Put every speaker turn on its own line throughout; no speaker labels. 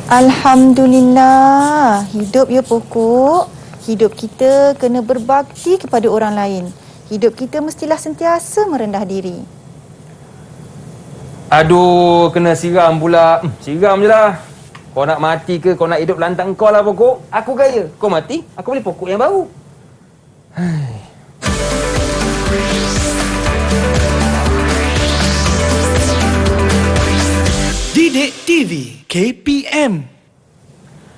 Alhamdulillah, hidup ya pokok. Hidup kita kena berbakti kepada orang lain. Hidup kita mestilah sentiasa merendah diri.
Aduh, kena siram pula. Siram je lah. Kau nak mati ke, kau nak hidup lantang kau lah pokok. Aku kaya. Kau mati, aku beli pokok yang baru.
Didik TV KPM.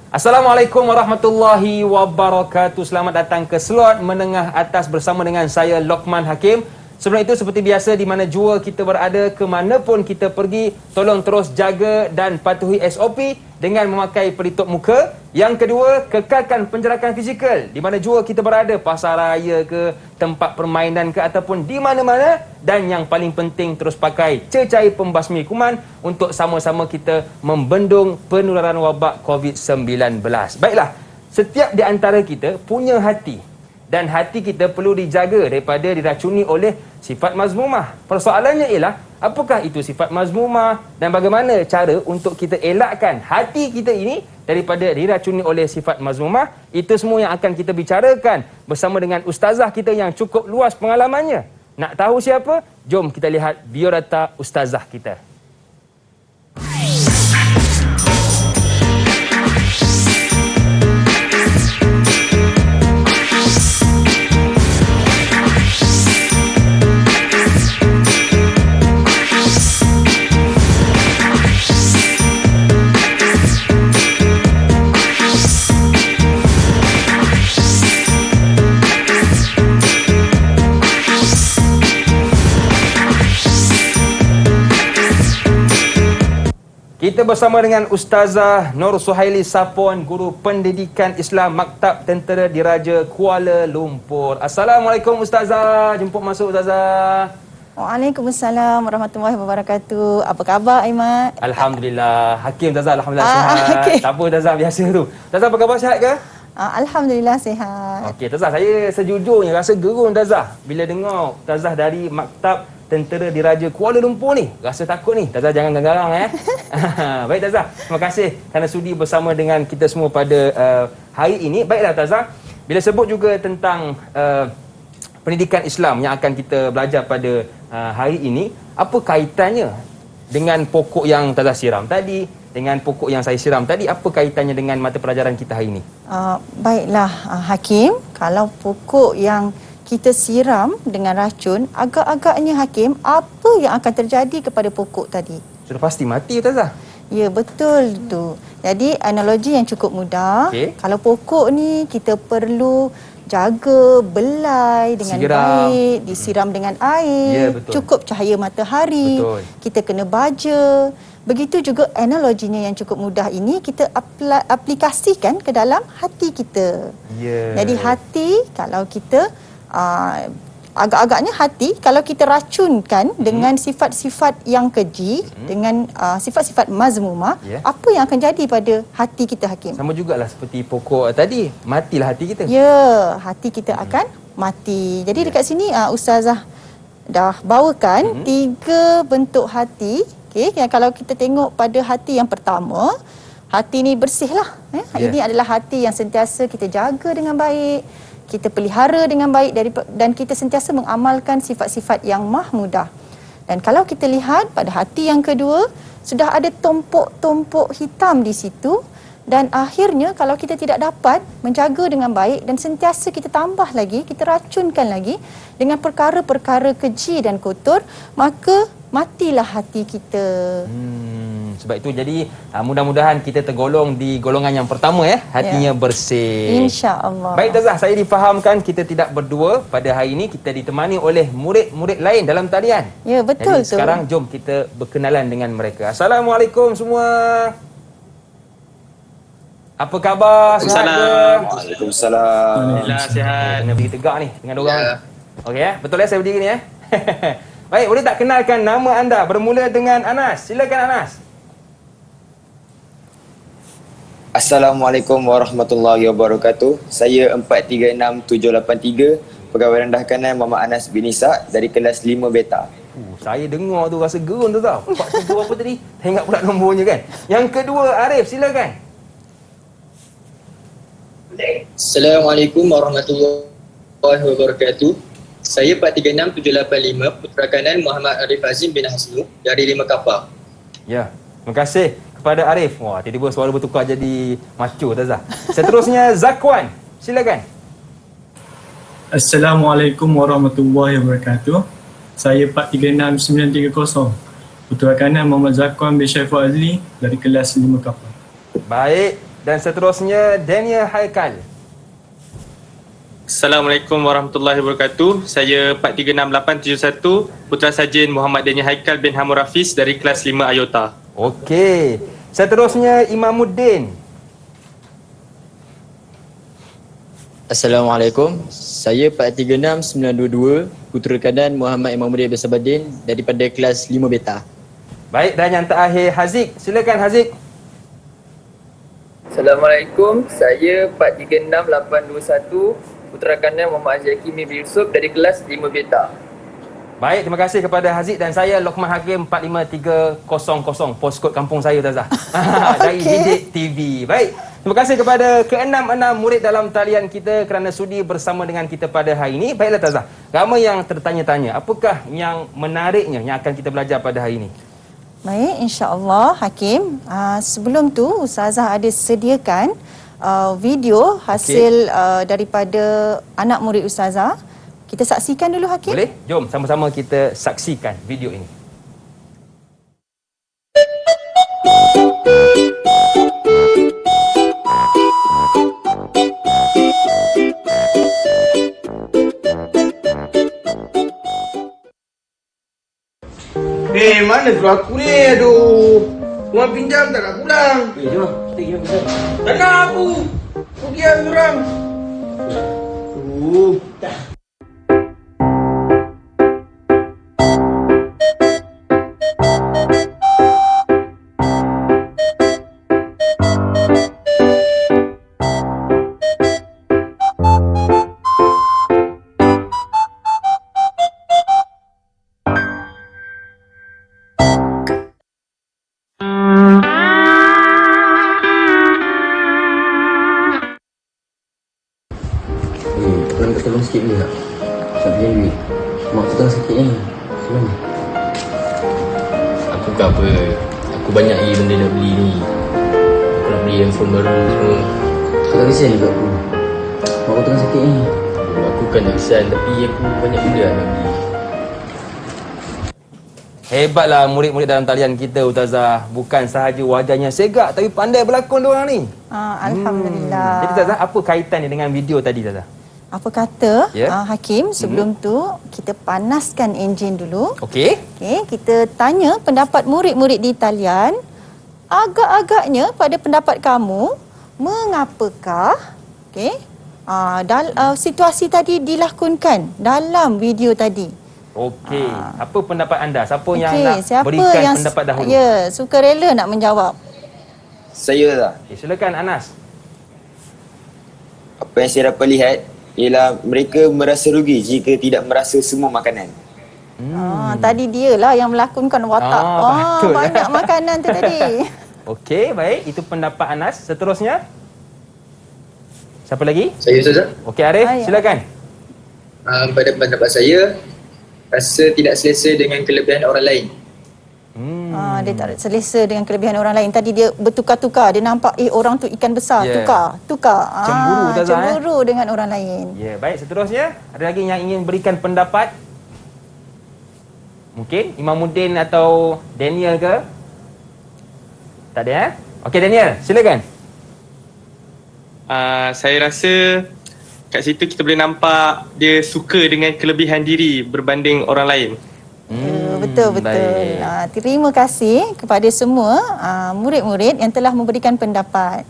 Assalamualaikum warahmatullahi wabarakatuh. Selamat datang ke slot menengah atas bersama dengan saya Lokman Hakim. Sebelum itu, seperti biasa, di mana jua kita berada, ke mana pun kita pergi, tolong terus jaga dan patuhi SOP dengan memakai pelitup muka. Yang kedua, kekalkan penjarakan fizikal. Di mana jua kita berada, pasar raya ke, tempat permainan ke, ataupun di mana-mana. Dan yang paling penting, terus pakai cecair pembasmi kuman untuk sama-sama kita membendung penularan wabak COVID-19. Baiklah, setiap di antara kita punya hati. Dan hati kita perlu dijaga daripada diracuni oleh sifat mazmumah. Persoalannya ialah, apakah itu sifat mazmumah dan bagaimana cara untuk kita elakkan hati kita ini daripada diracuni oleh sifat mazmumah? Itu semua yang akan kita bicarakan bersama dengan ustazah kita yang cukup luas pengalamannya. Nak tahu siapa? Jom kita lihat biodata ustazah kita. Kita bersama dengan Ustazah Nur Suhaili Sapon, Guru Pendidikan Islam Maktab Tentera Diraja Kuala Lumpur. Assalamualaikum Ustazah. Jemput masuk Ustazah.
Waalaikumsalam warahmatullahi wabarakatuh. Apa khabar Aimat?
Alhamdulillah. Hakim Ustazah, Alhamdulillah sihat.
Okay.
Tak apa Ustazah, biasa tu. Ustazah apa khabar, sihat ke?
Alhamdulillah sihat.
Okey Ustazah, saya sejujurnya rasa gerun Ustazah bila dengar Ustazah dari Maktab Tentera Diraja Kuala Lumpur ni. Rasa takut ni. Ustazah jangan garang-garang ya. Baik Ustazah, terima kasih kerana sudi bersama dengan kita semua pada hari ini. Baiklah Ustazah, bila sebut juga tentang pendidikan Islam yang akan kita belajar pada hari ini, apa kaitannya dengan pokok yang Ustazah siram tadi, dengan pokok yang saya siram tadi, apa kaitannya dengan mata pelajaran kita hari ini?
Baiklah Hakim, kalau pokok yang kita siram dengan racun, agak-agaknya Hakim, apa yang akan terjadi kepada pokok tadi?
Sudah pasti mati Ustazah.
Ya, betul tu. Jadi analogi yang cukup mudah.
Okey.
Kalau pokok ni kita perlu jaga, belai dengan baik, disiram dengan air,
Ya, betul.
cukup cahaya matahari,
Betul.
kita kena baja. Begitu juga analoginya yang cukup mudah ini kita aplikasikan ke dalam hati kita.
Ya.
Jadi hati, kalau kita agak-agaknya hati kalau kita racunkan dengan sifat-sifat yang keji, dengan sifat-sifat mazmumah, apa yang akan jadi pada hati kita Hakim?
Sama jugalah seperti pokok tadi, matilah hati kita.
Ya, hati kita akan mati. Jadi dekat sini Ustazah dah bawakan 3 bentuk hati. Okey, kalau kita tengok pada hati yang pertama, hati ni bersihlah. Ini adalah hati yang sentiasa kita jaga dengan baik, kita pelihara dengan baik dan kita sentiasa mengamalkan sifat-sifat yang mahmudah. Dan kalau kita lihat pada hati yang kedua, sudah ada tumpuk-tumpuk hitam di situ, dan akhirnya kalau kita tidak dapat menjaga dengan baik dan sentiasa kita tambah lagi, kita racunkan lagi dengan perkara-perkara keji dan kotor, maka matilah hati kita.
Sebab itu jadi mudah-mudahan kita tergolong di golongan yang pertama hatinya bersih.
InsyaAllah.
Baik Ustazah, saya difahamkan kita tidak berdua pada hari ini, kita ditemani oleh murid-murid lain dalam talian.
Ya, betul
jadi, sekarang jom kita berkenalan dengan mereka. Assalamualaikum semua. Apa khabar?
Waalaikumsalam.
Alhamdulillah sihat. Kena berdiri tegak ni dengan orang. Okey betul saya berdiri ni Baik, boleh tak kenalkan nama anda bermula dengan Anas? Silakan Anas.
Assalamualaikum warahmatullahi wabarakatuh. Saya 436783, Pegawai Rendah Kanan Muhammad Anas bin Isa dari kelas 5 Beta.
Saya dengar tu rasa gerun tu tau. 43 apa tadi? Tak ingat pula nombornya kan. Yang kedua, Arif, silakan.
Assalamualaikum warahmatullahi wabarakatuh. Saya 436785, Putera Kanan Muhammad Arif Azim bin Hasnu dari 5 Kapal.
Ya, terima kasih kepada Arif. Wah, tiba-tiba suara bertukar jadi macho Ustazah. Seterusnya, Zakwan. Silakan.
Assalamualaikum warahmatullahi wabarakatuh. Saya 436930, Putera Kanan Muhammad Zakwan bin Syaiful Azli dari kelas 5 Kapal.
Baik, dan seterusnya, Daniel Haikal.
Assalamualaikum warahmatullahi wabarakatuh. Saya 436871, Putera Sarjan Muhammad Daniel Haikal bin Hamur Hafiz dari kelas 5 Ayota.
Okey. Seterusnya, Imamuddin.
Assalamualaikum. Saya 436922, Putera Kanan Muhammad Imamuddin bin Sabadin daripada kelas 5 Beta.
Baik, dan yang terakhir, Haziq. Silakan, Haziq.
Assalamualaikum. Saya 436821, Putera Kanan Muhammad Hakim bin Yusuf dari kelas 5 Beta.
Baik, terima kasih kepada Haziq dan saya Lokman Hakim 45300, postkod kampung saya Ustazah. Dari Didik TV. Baik, terima kasih kepada ke-6 murid dalam talian kita kerana sudi bersama dengan kita pada hari ini. Baiklah Ustazah, ramai yang tertanya-tanya, apakah yang menariknya yang akan kita belajar pada hari ini?
Baik, insya-Allah Hakim. Sebelum tu Ustazah ada sediakan video hasil daripada anak murid Ustazah. Kita saksikan dulu Hakim.
Boleh? Jom sama-sama kita saksikan video ini.
Mana tu aku ni? Aduh. Orang pinjam tak nak pulang.
Jom, kita pergi.
Tak nak aku. Pergi lah korang.
Korang minta tolong sikit boleh tak? Tak pinjam duit. Mak aku tengah sakit ni. Tolong.
Aku ke apa? Aku banyak lagi benda nak beli ni. Aku nak beli handphone baru semua.
Kau tak kesian juga aku. Mak aku tengah sakit ni.
Aku kan tak kesian tapi aku banyak benda nak beli.
Hebatlah murid-murid dalam talian kita Ustazah. Bukan sahaja wajahnya segak tapi pandai berlakon diorang ni.
Alhamdulillah.
Jadi Ustazah, apa kaitannya dengan video tadi Ustazah?
Apa kata
Ya.
Hakim, sebelum tu kita panaskan enjin dulu.
Okey.
Okey, kita tanya pendapat murid-murid di talian. Agak-agaknya pada pendapat kamu, mengapakah situasi tadi dilakonkan dalam video tadi?
Okey. Apa pendapat anda? Siapa yang
Okey,
nak
siapa
berikan
yang
pendapat dahulu?
Ya, sukarela nak menjawab.
Saya lah.
Silakan Anas.
Apa yang saya dapat lihat ialah mereka merasa rugi jika tidak merasa semua makanan.
Tadi dialah yang melakonkan watak.
Patut.
Banyak makanan tu tadi.
Okey, baik. Itu pendapat Anas. Seterusnya? Siapa lagi?
Saya Ustazah.
Okey Arif,
Baik.
silakan.
Pada pendapat saya, rasa tidak selesa dengan kelebihan orang lain.
Dia tak selesa dengan kelebihan orang lain. Tadi dia bertukar-tukar. Dia nampak orang tu ikan besar.
Ya.
Tukar.
Cemburu, Ustazah,
Cemburu dengan orang lain.
Ya, baik. Seterusnya, ada lagi yang ingin berikan pendapat? Mungkin Imamuddin atau Daniel ke? Tak ada Okey Daniel, silakan.
Saya rasa kat situ kita boleh nampak dia suka dengan kelebihan diri berbanding orang lain.
Betul.
Baik.
Terima kasih kepada semua murid-murid yang telah memberikan pendapat.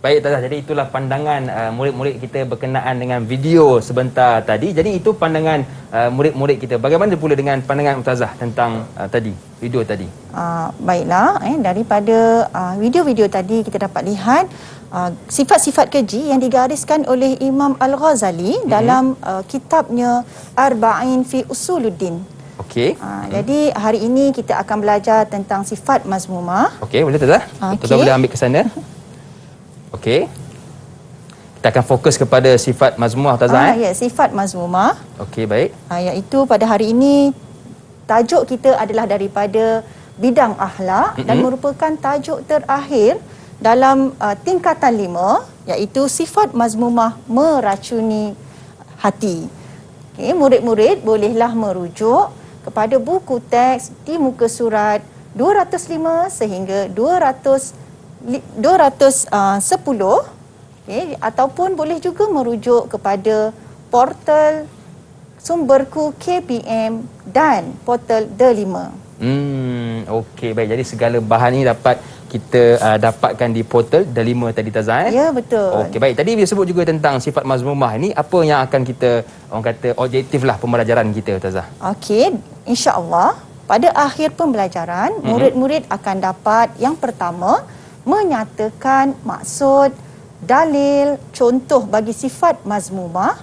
Baik Ustazah, jadi itulah pandangan murid-murid kita berkenaan dengan video sebentar tadi. Jadi itu pandangan murid-murid kita. Bagaimana pula dengan pandangan Ustazah tentang video tadi?
Baiklah, daripada video-video tadi kita dapat lihat sifat-sifat keji yang digariskan oleh Imam Al-Ghazali dalam kitabnya Arba'in fi Usuluddin.
Okey.
Jadi hari ini kita akan belajar tentang sifat mazmumah.
Okey, boleh Ustazah? Ustazah boleh ambil ke sana. Okey. Kita akan fokus kepada sifat mazmumah Ustazah.
Ya, sifat mazmumah.
Okey, baik.
Iaitu pada hari ini tajuk kita adalah daripada bidang akhlak dan merupakan tajuk terakhir dalam tingkatan 5, iaitu sifat mazmumah meracuni hati. Okey, murid-murid bolehlah merujuk kepada buku teks di muka surat 205 sehingga 210, okey, ataupun boleh juga merujuk kepada portal Sumberku KPM dan portal D5.
Okey, baik. Jadi segala bahan ini dapat kita dapatkan di portal D5 tadi Tazah.
Ya, betul.
Okey, baik. Tadi dia sebut juga tentang sifat mazmumah ini. Apa yang akan kita, orang kata, objektif lah pembelajaran kita Tazah?
Okey, insya-Allah pada akhir pembelajaran murid-murid akan dapat yang pertama menyatakan maksud, dalil, contoh bagi sifat mazmumah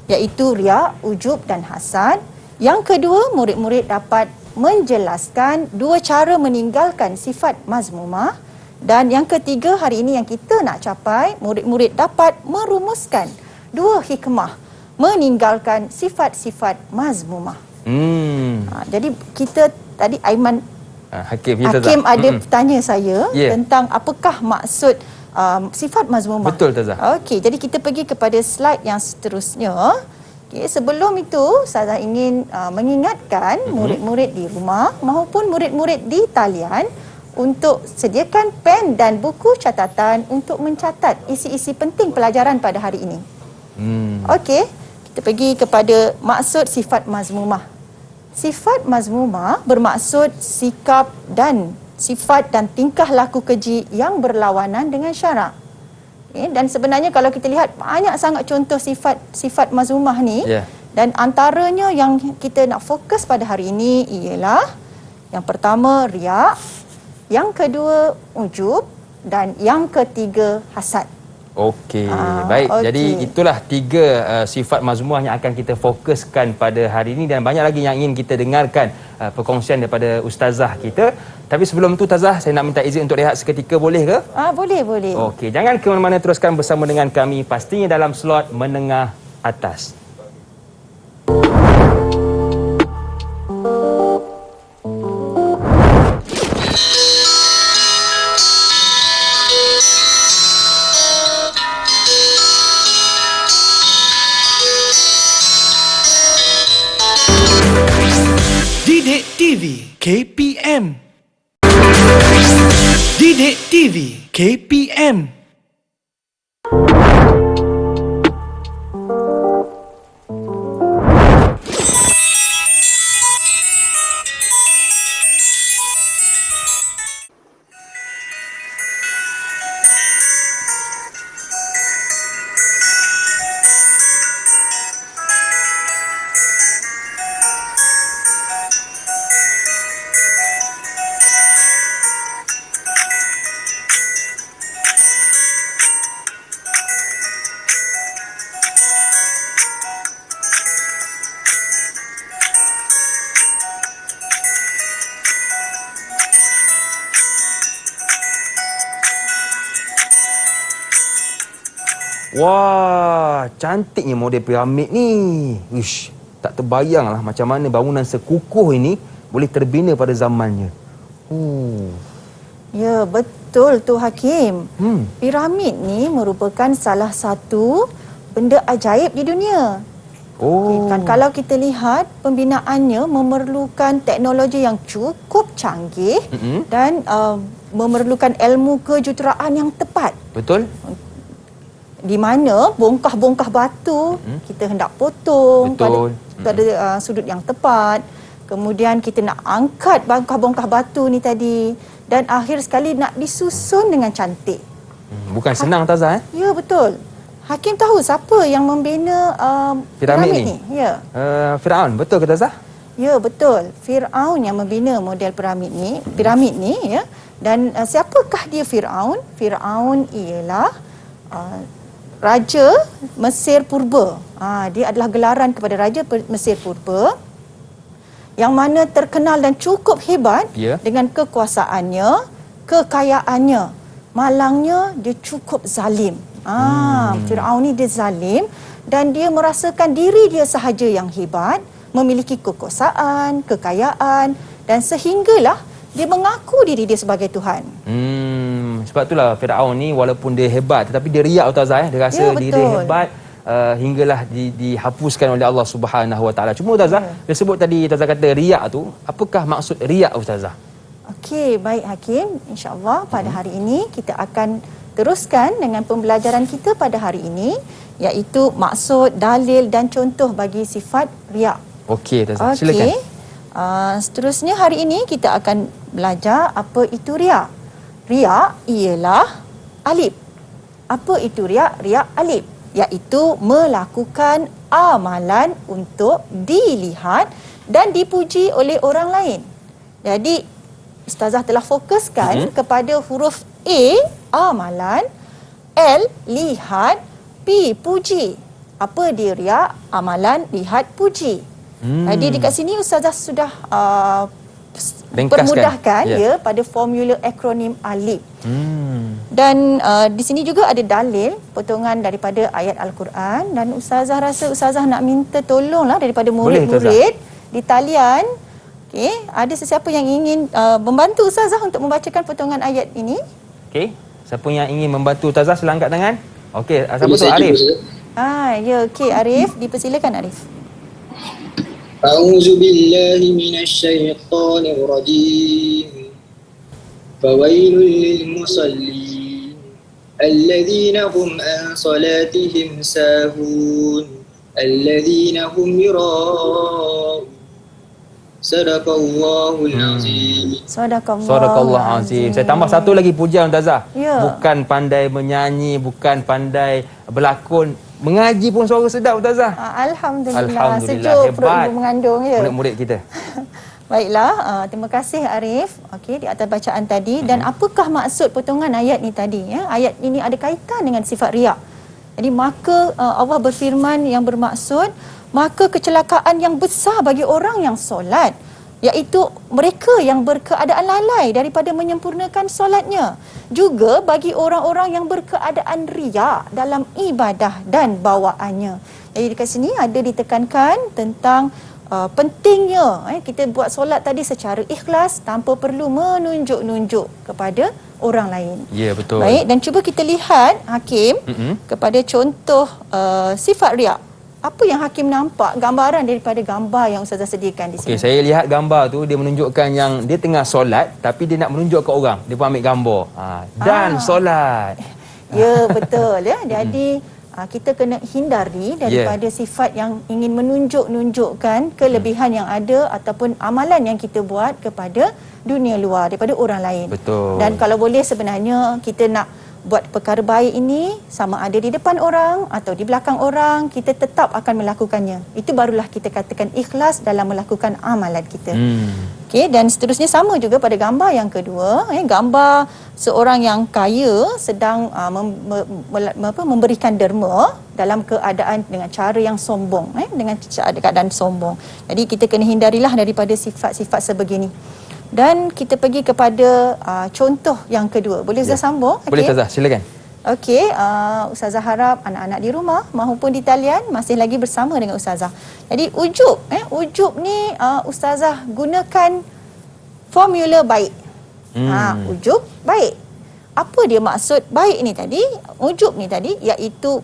iaitu riya, ujub dan hasad. Yang kedua, murid-murid dapat menjelaskan 2 cara meninggalkan sifat mazmumah. Dan yang ketiga, hari ini yang kita nak capai, murid-murid dapat merumuskan 2 hikmah meninggalkan sifat-sifat mazmumah. Jadi kita tadi Aiman
Hakim
ada tanya saya tentang apakah maksud sifat mazmumah.
Betul Tazah.
Okey, jadi kita pergi kepada slide yang seterusnya. Okay, sebelum itu saya ingin mengingatkan murid-murid di rumah maupun murid-murid di talian untuk sediakan pen dan buku catatan untuk mencatat isi-isi penting pelajaran pada hari ini. Okey, kita pergi kepada maksud sifat mazmumah. Sifat mazmumah bermaksud sikap dan sifat dan tingkah laku keji yang berlawanan dengan syarak. Dan sebenarnya kalau kita lihat banyak sangat contoh sifat mazmumah ni, dan antaranya yang kita nak fokus pada hari ini ialah yang pertama riya, yang kedua ujub dan yang ketiga hasad.
Okey, baik. Jadi itulah 3 sifat mazmumah yang akan kita fokuskan pada hari ini dan banyak lagi yang ingin kita dengarkan perkongsian daripada ustazah kita. Tapi sebelum tu Tazah, saya nak minta izin untuk rehat seketika, boleh ke?
Boleh.
Okey, jangan ke mana-mana, teruskan bersama dengan kami pastinya dalam slot menengah atas.
Didik TV KPM. Didik TV KPM.
Wah, cantiknya model piramid ni. Ish, tak terbayanglah macam mana bangunan sekukuh ini boleh terbina pada zamannya.
Ya, betul tu Hakim. Piramid ni merupakan salah satu benda ajaib di dunia. Kan kalau kita lihat pembinaannya memerlukan teknologi yang cukup canggih dan memerlukan ilmu kejuruteraan yang tepat.
Betul?
Di mana bongkah-bongkah batu kita hendak potong pada sudut yang tepat. Kemudian kita nak angkat bongkah-bongkah batu ni tadi dan akhir sekali nak disusun dengan cantik.
Bukan senang Tazah
Ya, betul. Hakim tahu siapa yang membina piramid ni? Ya.
Firaun, betul ke Tazah?
Ya, betul. Firaun yang membina model piramid ni ya. Dan siapakah dia Firaun? Firaun ialah Raja Mesir Purba. Dia adalah gelaran kepada Raja Mesir Purba yang mana terkenal dan cukup hebat dengan kekuasaannya, kekayaannya. Malangnya dia cukup zalim. Firaun ni dia zalim dan dia merasakan diri dia sahaja yang hebat, memiliki kekuasaan, kekayaan dan sehinggalah dia mengaku diri dia sebagai Tuhan.
Sebab itulah Firaun ni walaupun dia hebat tetapi dia riak Ustazah. Dia rasa diri hebat hinggalah dihapuskan oleh Allah Subhanahu Wa Taala. Cuma Ustazah, dia sebut tadi Ustazah kata riak tu, apakah maksud riak Ustazah?
Okey, baik Hakim. InsyaAllah pada hari ini kita akan teruskan dengan pembelajaran kita pada hari ini, iaitu maksud, dalil dan contoh bagi sifat riak.
Okey Ustazah, silakan.
Seterusnya hari ini kita akan belajar apa itu riak. Riak ialah alif. Apa itu riak? Riak alif, iaitu melakukan amalan untuk dilihat dan dipuji oleh orang lain. Jadi Ustazah telah fokuskan kepada huruf A, amalan, L, lihat, P, puji. Apa dia riak? Amalan, lihat, puji. Jadi dekat sini Ustazah sudah permudahkan pada formula akronim alif. Dan di sini juga ada dalil potongan daripada ayat Al-Quran, dan Ustazah rasa Ustazah nak minta tolonglah daripada murid-murid di talian. Okey, ada sesiapa yang ingin membantu Ustazah untuk membacakan potongan ayat ini?
Okey, siapa yang ingin membantu Ustazah sila angkat tangan. Okey, siapa tu? Arif.
Ya, okey Arif, dipersilakan Arif.
A'udzu billahi minasyaitonir rajim. Fawailul lil musallin alladzina hum an salatihim sahun alladzina hum yura'un. Sadaqallahul azim.
Sadaqallahul azim. Saya tambah satu lagi pujian Ustazah. Bukan pandai menyanyi, bukan pandai berlakon, mengaji pun suara sedap Ustazah.
Alhamdulillah. Sejuk perut ibu mengandung ya.
Murid-murid kita.
Baiklah, terima kasih Arif. Okey, di atas bacaan tadi. Dan apakah maksud potongan ayat ni tadi? Ayat ini ada kaitan dengan sifat riak. Jadi maka Allah berfirman yang bermaksud, maka kecelakaan yang besar bagi orang yang solat, iaitu mereka yang berkeadaan lalai daripada menyempurnakan solatnya. Juga bagi orang-orang yang berkeadaan riak dalam ibadah dan bawaannya. Jadi dekat sini ada ditekankan tentang pentingnya kita buat solat tadi secara ikhlas tanpa perlu menunjuk-nunjuk kepada orang lain.
Ya, betul.
Baik, dan cuba kita lihat Hakim kepada contoh sifat riak. Apa yang Hakim nampak gambaran daripada gambar yang Ustazah sediakan di sini?
Okey, saya lihat gambar tu dia menunjukkan yang dia tengah solat tapi dia nak menunjuk ke orang. Dia pun ambil gambar. Dan solat.
Ya, betul ya. Jadi kita kena hindari daripada sifat yang ingin menunjuk-nunjukkan kelebihan yang ada ataupun amalan yang kita buat kepada dunia luar, daripada orang lain.
Betul.
Dan kalau boleh sebenarnya kita nak buat perkara baik ini sama ada di depan orang atau di belakang orang, kita tetap akan melakukannya. Itu barulah kita katakan ikhlas dalam melakukan amalan kita. Okey, dan seterusnya sama juga pada gambar yang kedua, gambar seorang yang kaya sedang memberikan derma dalam keadaan dengan cara yang sombong, dengan keadaan sombong. Jadi kita kena hindarilah daripada sifat-sifat sebegini. Dan kita pergi kepada contoh yang kedua. Boleh Ustazah sambung?
Boleh Ustazah, silakan.
Okey, Ustazah harap anak-anak di rumah maupun di talian masih lagi bersama dengan Ustazah. Jadi ujub, ujub ni Ustazah gunakan formula baik. Ujub baik. Apa dia maksud baik ni tadi? Ujub ni tadi iaitu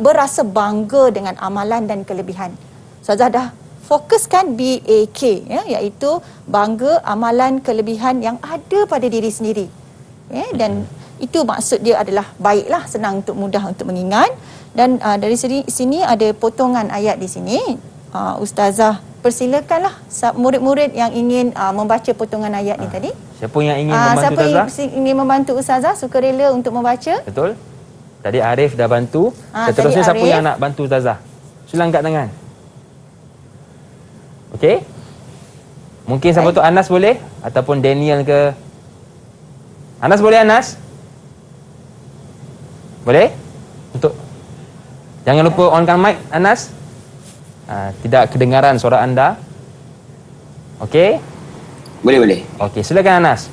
berasa bangga dengan amalan dan kelebihan. Ustazah dah fokuskan BAK, iaitu bangga amalan kelebihan yang ada pada diri sendiri. Dan itu maksud dia adalah baiklah, senang untuk mudah untuk mengingat. Dan dari sini ada potongan ayat di sini. Ustazah persilakanlah murid-murid yang ingin membaca potongan ayat ni tadi.
Siapa yang ingin membantu Ustazah?
Siapa ingin membantu Ustazah, sukarela untuk membaca?
Betul. Tadi Arif dah bantu. Seterusnya siapa yang nak bantu Ustazah? Sila angkat tangan. Okey. Mungkin siapa tu, Anas boleh? Ataupun Daniel ke? Anas boleh, Anas? Boleh? Untuk jangan lupa onkan mic, Anas. Tidak kedengaran suara anda. Okey?
Boleh.
Okey, silakan Anas.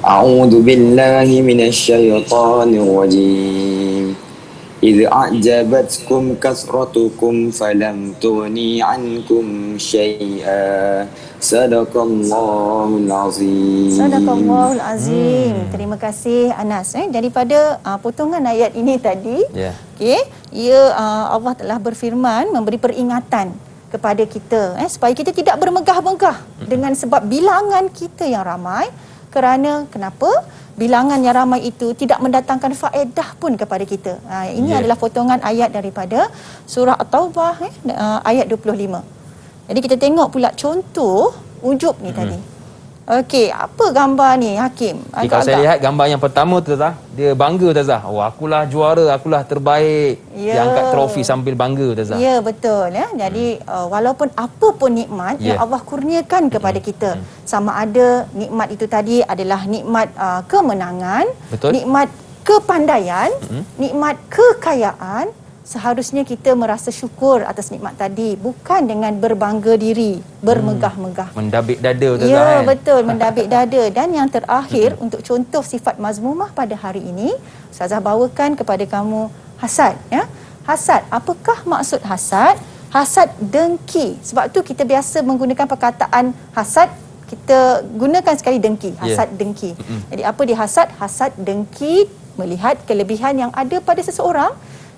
A'udzu billahi minasyaitonir rajim. إذ أعجبتكم كثرتكم فلم تغني عنكم شيئا صدق الله العظيم.
Sadaqallahul azim. Terima kasih Anas daripada potongan ayat ini tadi. Okey, Allah telah berfirman memberi peringatan kepada kita supaya kita tidak bermegah-megah dengan sebab bilangan kita yang ramai. Kerana kenapa? Bilangan yang ramai itu tidak mendatangkan faedah pun kepada kita. Ini adalah potongan ayat daripada surah At-Taubah ayat 25. Jadi kita tengok pula contoh ujub ni tadi. Okey, apa gambar ni Hakim?
Kalau saya lihat gambar yang pertama tu Tazah, dia bangga Tazah. Oh, akulah juara, akulah terbaik. Dia angkat trofi sambil bangga Tazah.
Ya, betul Jadi walaupun apa pun nikmat yang Allah kurniakan kepada kita, sama ada nikmat itu tadi adalah nikmat kemenangan, nikmat kepandaian, nikmat kekayaan, seharusnya kita merasa syukur atas nikmat tadi, bukan dengan berbangga diri, bermegah-megah.
Mendabik dada Ustazah.
Ya, betul, mendabik dada. Dan yang terakhir untuk contoh sifat mazmumah pada hari ini, Ustazah bawakan kepada kamu hasad Hasad. Apakah maksud hasad? Hasad dengki. Sebab tu kita biasa menggunakan perkataan hasad, kita gunakan sekali dengki. Hasad dengki. Jadi apa dia hasad? Hasad dengki, melihat kelebihan yang ada pada seseorang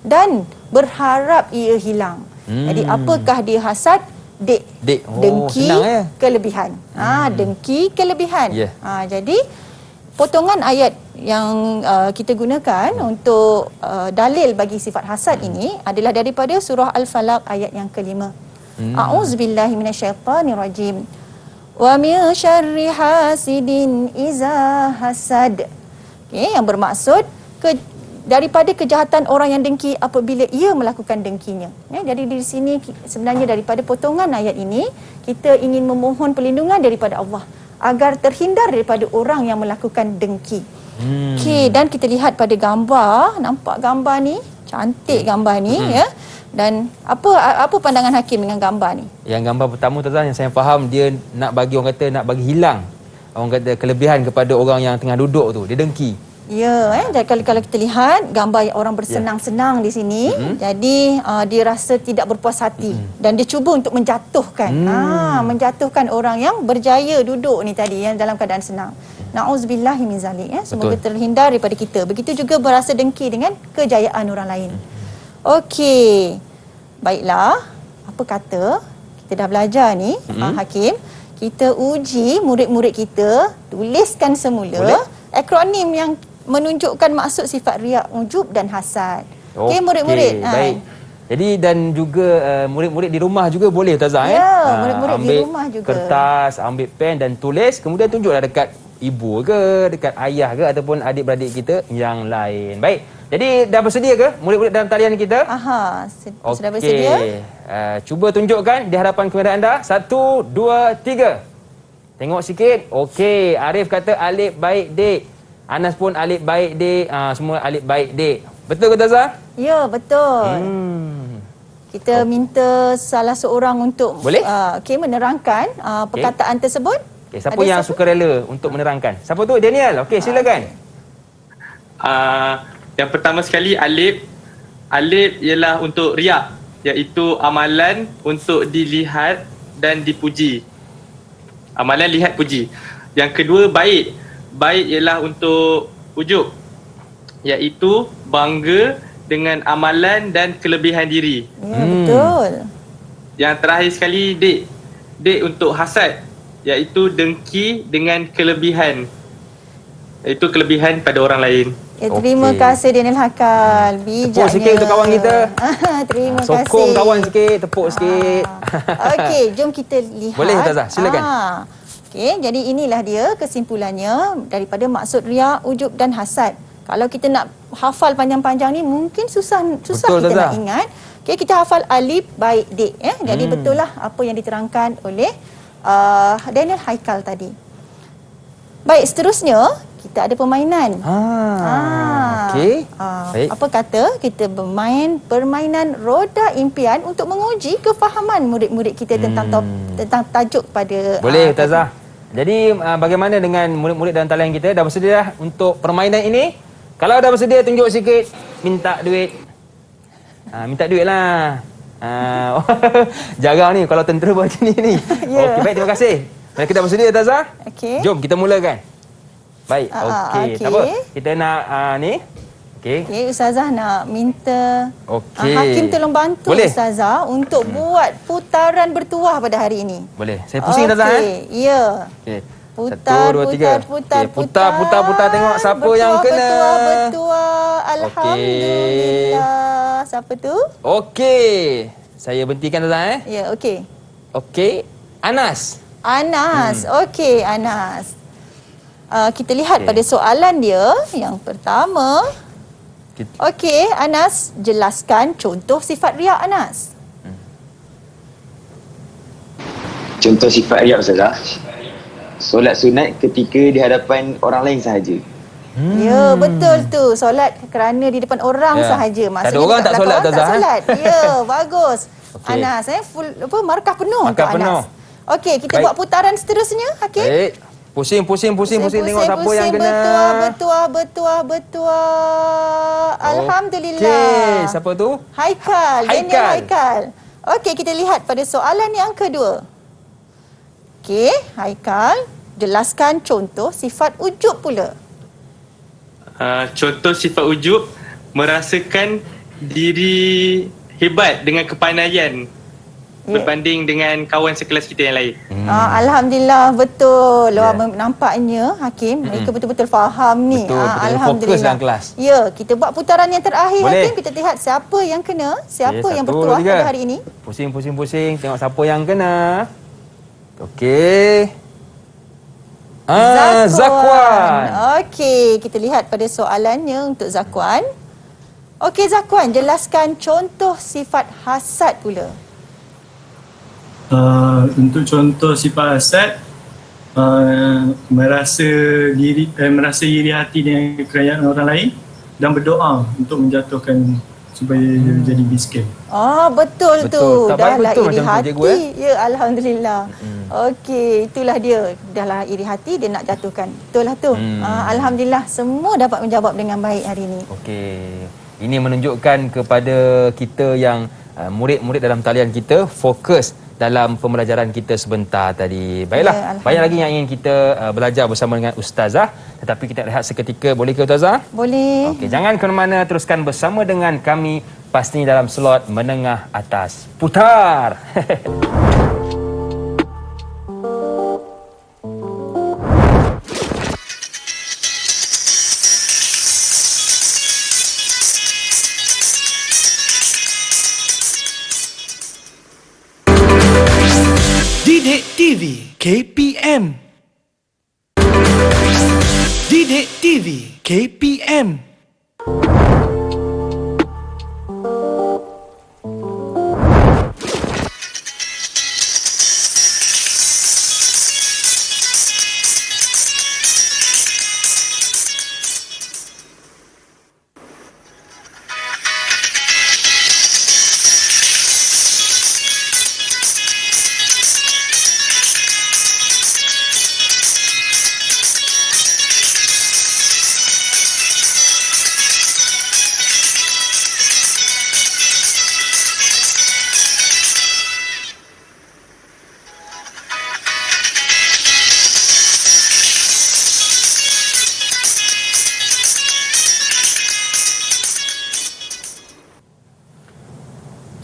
dan berharap ia hilang. Jadi apakah dia hasad? Dengki kelebihan. Dengki kelebihan. Jadi potongan ayat yang kita gunakan untuk dalil bagi sifat hasad ini adalah daripada surah Al-Falaq ayat yang kelima. A'udzubillahi minasyaitonirrajim. Wa min syarri hasidin iza hasad. Yang bermaksud daripada kejahatan orang yang dengki apabila ia melakukan dengkinya. Jadi di sini sebenarnya daripada potongan ayat ini kita ingin memohon perlindungan daripada Allah agar terhindar daripada orang yang melakukan dengki. Okey, dan kita lihat pada gambar, nampak gambar ni, cantik gambar ni Dan apa pandangan Hakim dengan gambar ni? Yang gambar pertama Tazah yang saya faham, dia nak bagi orang kata nak bagi hilang orang kata kelebihan kepada orang yang tengah duduk tu, dia dengki. Ya, jadi kalau kita lihat gambar orang bersenang-senang di sini, jadi dia rasa tidak berpuas hati dan dia cuba untuk menjatuhkan, menjatuhkan orang yang berjaya duduk ni tadi yang dalam keadaan senang. Nauzubillahi min zalik semoga terhindar daripada kita. Begitu juga berasa dengki dengan kejayaan orang lain. Okey. Baiklah, apa kata kita dah belajar ni Hakim, kita uji murid-murid kita tuliskan semula akronim yang menunjukkan maksud sifat riak, ujub dan hasad. Okey murid-murid.
Baik. Jadi dan juga murid-murid di rumah juga boleh Ustazah
murid-murid di rumah juga.
Kertas, ambil pen dan tulis, kemudian tunjuklah dekat ibu ke, dekat ayah ke ataupun adik-beradik kita yang lain. Baik. Jadi dah bersedia ke murid-murid dalam talian kita? Sudah bersedia. Cuba tunjukkan di hadapan kamera anda. 1, 2, 3. Tengok sikit. Okey, Arif kata alif baik dek. Anas pun alif baik dek. Semua alif baik dek. Betul ke Tazah? Ya, betul. Kita minta salah seorang untuk menerangkan perkataan tersebut. Siapa yang suka rela untuk menerangkan? Siapa tu? Daniel. Okey, silakan.
Yang pertama sekali alif. Alif ialah untuk riak, iaitu amalan untuk dilihat dan dipuji. Amalan lihat puji. Yang kedua baik. Baik ialah untuk ujub, iaitu bangga dengan amalan dan kelebihan diri.
Ya, betul.
Yang terakhir sekali dek. Dek untuk hasad, iaitu dengki dengan kelebihan, iaitu kelebihan pada orang lain.
Terima kasih Daniel Haikal. Bijaknya.
Tepuk sikit untuk kawan kita.
Terima kasih.
Sokong kawan sikit, tepuk sikit.
Okey, jom kita lihat.
Boleh Ustazah, silakan.
Okey, jadi inilah dia kesimpulannya daripada maksud riak, ujub dan hasad. Kalau kita nak hafal panjang-panjang ni mungkin susah betul, kita nak ingat. Okey, kita hafal alif baik dek Jadi betul lah apa yang diterangkan oleh Daniel Haikal tadi. Baik, seterusnya kita ada permainan.
Okey. Baik.
Apa kata kita bermain permainan roda impian untuk menguji kefahaman murid-murid kita tentang tajuk pada
Boleh Ustazah. Jadi bagaimana dengan murid-murid dalam talian kita? Dah bersedia dah untuk permainan ini? Kalau dah bersedia, tunjuk sikit. Minta duit. Minta duit lah. Jarang ni kalau tentera buat macam ni. Okey, baik, terima kasih. Mereka dah bersedia Ustazah?
Okey.
Jom kita mulakan. Baik, okey. Tak apa. Kita nak ni. Okey.
Okey, Ustazah nak minta
Okey.
Hakim tolong bantu
Boleh?
Ustazah untuk buat putaran bertuah pada hari ini.
Boleh. Saya pusing Ustazah
Ya.
Okey.
Putar,
1, 2, 3. Putar. Tengok siapa yang kena.
Bertuah. Alhamdulillah. Siapa tu?
Okey. Saya berhentikan Ustazah
Ya, okey.
Okey. Anas.
Okey, Anas. Kita lihat pada soalan dia yang pertama. Okey, Anas, jelaskan contoh sifat riak Anas.
Contoh sifat riak Ustazah. Solat sunat ketika di hadapan orang lain sahaja.
Ya, betul tu. Solat kerana di depan orang sahaja. Maksudnya
tak ada orang tak solat
tak
Ustazah.
solat. Ya, bagus.
Okey.
Anas, full markah penuh
Markah
untuk
penuh.
Anas. Okey, kita buat putaran seterusnya, Hakim.
Baik. Pusing tengok siapa yang kena.
Bertuah. Alhamdulillah.
Okey, siapa tu?
Haikal. Daniel Haikal. Okey, kita lihat pada soalan yang kedua. Okey, Haikal, jelaskan contoh sifat ujub pula.
Contoh sifat ujub, merasakan diri hebat dengan kepandaian berbanding dengan kawan sekelas kita yang lain.
Alhamdulillah, betul. Nampaknya Hakim, mereka betul-betul faham ni.
Betul,
Alhamdulillah.
fokus dalam kelas.
Ya, kita buat putaran yang terakhir.
Boleh.
Hakim, kita lihat siapa yang kena, siapa yang
1,
bertuah
2, 3.
pada hari ini.
Pusing. Tengok siapa yang kena. Okey. Zakwan.
Okey, kita lihat pada soalannya untuk Zakwan. Okey, Zakwan, jelaskan contoh sifat hasad pula.
Untuk contoh sifat hasad, merasa iri hati dengan kekayaan orang lain dan berdoa untuk menjatuhkan supaya jadi miskin.
Betul tu.
Tak
Dah
baik
lah
betul
iri
macam tu,
hati.
cikgu,
Ya, Alhamdulillah. Okey, itulah dia. Dah lah iri hati, dia nak jatuhkan. Betul lah tu. Alhamdulillah, semua dapat menjawab dengan baik hari ini.
Okey. Ini menunjukkan kepada kita yang murid-murid dalam talian kita fokus dalam pembelajaran kita sebentar tadi. Baiklah, banyak lagi yang ingin kita belajar bersama dengan Ustazah. Tetapi kita rehat seketika. Boleh ke Ustazah?
Boleh.
Okey, jangan ke mana-mana, teruskan bersama dengan kami pastinya dalam slot menengah atas. Putar!
Didik TV KPM. Didik TV KPM.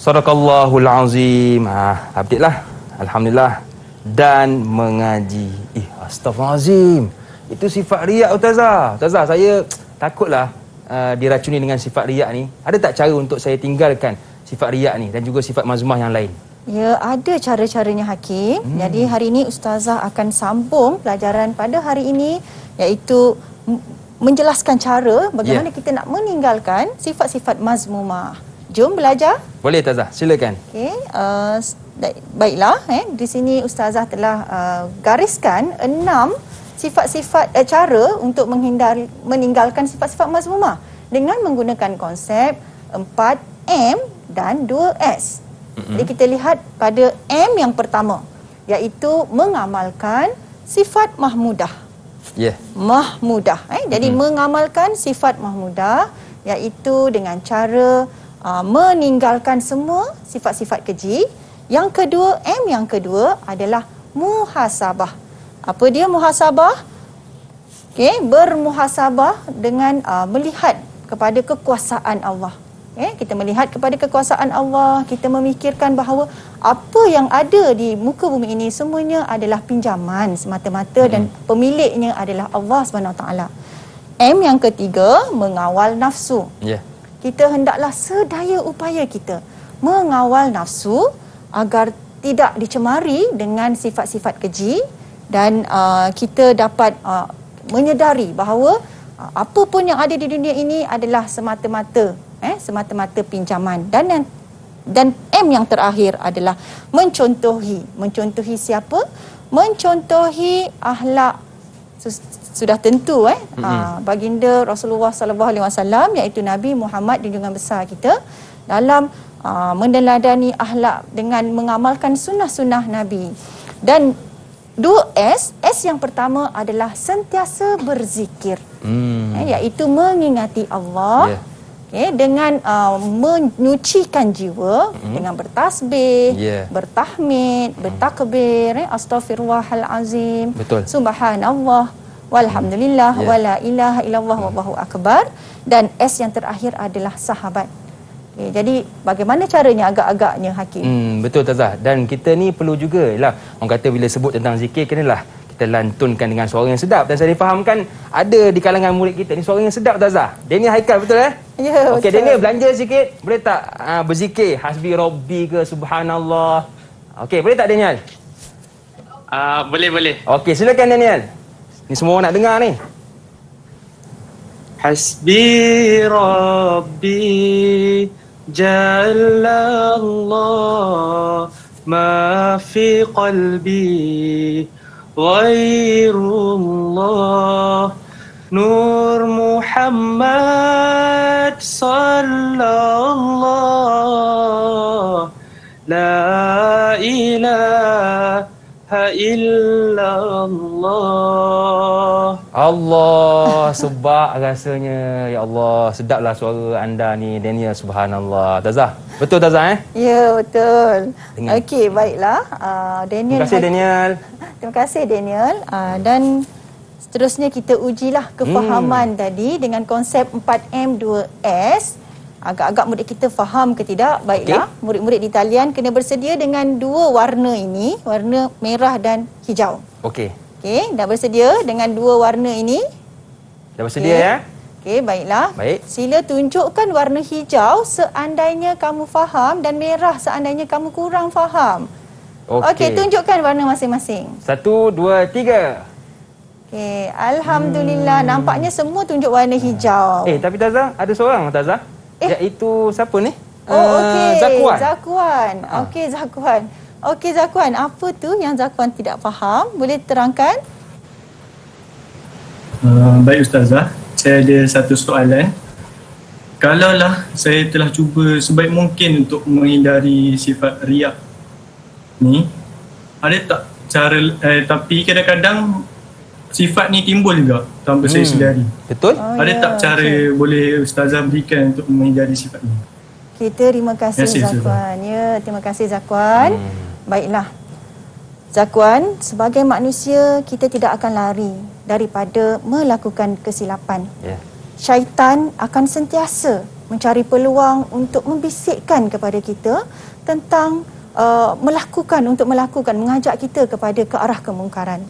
Sadaqallahul azim. Update lah. Alhamdulillah. Dan mengaji. Astaghfirullahalazim. Itu sifat riak Ustazah. Ustazah, saya takutlah diracuni dengan sifat riak ni. Ada tak cara untuk saya tinggalkan sifat riak ni dan juga sifat mazmumah yang lain?
Ya, ada cara-caranya Hakim. Jadi hari ini Ustazah akan sambung pelajaran pada hari ini, iaitu menjelaskan cara bagaimana kita nak meninggalkan sifat-sifat mazmumah. Jom belajar.
Boleh Ustazah, silakan.
Okey, baiklah. Di sini Ustazah telah gariskan 6 sifat-sifat cara untuk meninggalkan sifat-sifat mazmumah dengan menggunakan konsep 4M dan 2S. Jadi kita lihat pada M yang pertama, iaitu mengamalkan sifat mahmudah. Mahmudah. Jadi mengamalkan sifat mahmudah iaitu dengan cara meninggalkan semua sifat-sifat keji. Yang kedua, M yang kedua adalah muhasabah. Apa dia muhasabah? Bermuhasabah dengan melihat kepada kekuasaan Allah. Kita melihat kepada kekuasaan Allah, kita memikirkan bahawa apa yang ada di muka bumi ini semuanya adalah pinjaman semata-mata dan pemiliknya adalah Allah SWT. M yang ketiga, mengawal nafsu. Kita hendaklah sedaya upaya kita mengawal nafsu agar tidak dicemari dengan sifat-sifat keji dan kita dapat menyedari bahawa apa pun yang ada di dunia ini adalah semata-mata pinjaman. Dan M yang terakhir adalah mencontohi siapa? Mencontohi akhlak sudah tentu baginda Rasulullah SAW, iaitu Nabi Muhammad junjungan besar kita, dalam meneladani akhlak dengan mengamalkan sunnah-sunnah Nabi. Dan 2S, S yang pertama adalah sentiasa berzikir, iaitu mengingati Allah, dengan menyucikan jiwa dengan bertasbih, bertahmid, bertakbir, astaghfirullahalazim, subhanallah, walhamdulillah, wala ilaha illallah, wallahu akbar. Dan S yang terakhir adalah sahabat. Jadi bagaimana caranya agak-agaknya Hakim?
Betul Tazah. Dan kita ni perlu jugalah, orang kata bila sebut tentang zikir, kenalah kita lantunkan dengan suara yang sedap. Dan saya difahamkan ada di kalangan murid kita ni suara yang sedap Tazah. Daniel Haikal, betul
Ya,
Okey,
betul.
Daniel belanja sikit. Boleh tak berzikir hasbi rabbi ke subhanallah? Okey, boleh tak Daniel?
Boleh.
Okey, silakan Daniel. Ni semua orang nak dengar ni.
Hasbi rabbi jalla Allah ma fi qalbi ghairullah nur Muhammad sallallahu la ilaha illallah.
Allah, sebab rasanya. Ya Allah, sedaplah suara anda ni Daniel, subhanallah. Tazah, betul Tazah
Ya, betul. Okey, baiklah. Daniel.
Terima kasih Daniel.
Terima kasih Daniel. Dan seterusnya kita ujilah kefahaman tadi dengan konsep 4M 2S. Agak-agak murid kita faham ke tidak? Baiklah, murid-murid di talian kena bersedia dengan dua warna ini, warna merah dan hijau.
Okey,
dah bersedia dengan dua warna ini?
dah bersedia ya?
Okey, baiklah.
Baik.
Sila tunjukkan warna hijau seandainya kamu faham dan merah seandainya kamu kurang faham. Okey, tunjukkan warna masing-masing.
1, 2, 3.
Okey, alhamdulillah, nampaknya semua tunjuk warna hijau.
Tapi Tazah, ada seorang Tazah. Iaitu siapa ni?
Okey,
Zakwan.
Okey, Zakwan. Okey, Zakwan, apa tu yang Zakwan tidak faham? Boleh terangkan?
Baik Ustazah, saya ada satu soalan. Kalaulah saya telah cuba sebaik mungkin untuk menghindari sifat riak ni, ada tak cara, tapi kadang-kadang sifat ni timbul juga tanpa saya sedari.
Betul?
Ada tak cara boleh Ustazah berikan untuk menghindari sifat ni?
Kita terima kasih Zakwan. Ya, terima kasih Zakwan. Baiklah. Zakwan, sebagai manusia kita tidak akan lari daripada melakukan kesilapan. Syaitan akan sentiasa mencari peluang untuk membisikkan kepada kita tentang mengajak kita kepada ke arah kemungkaran.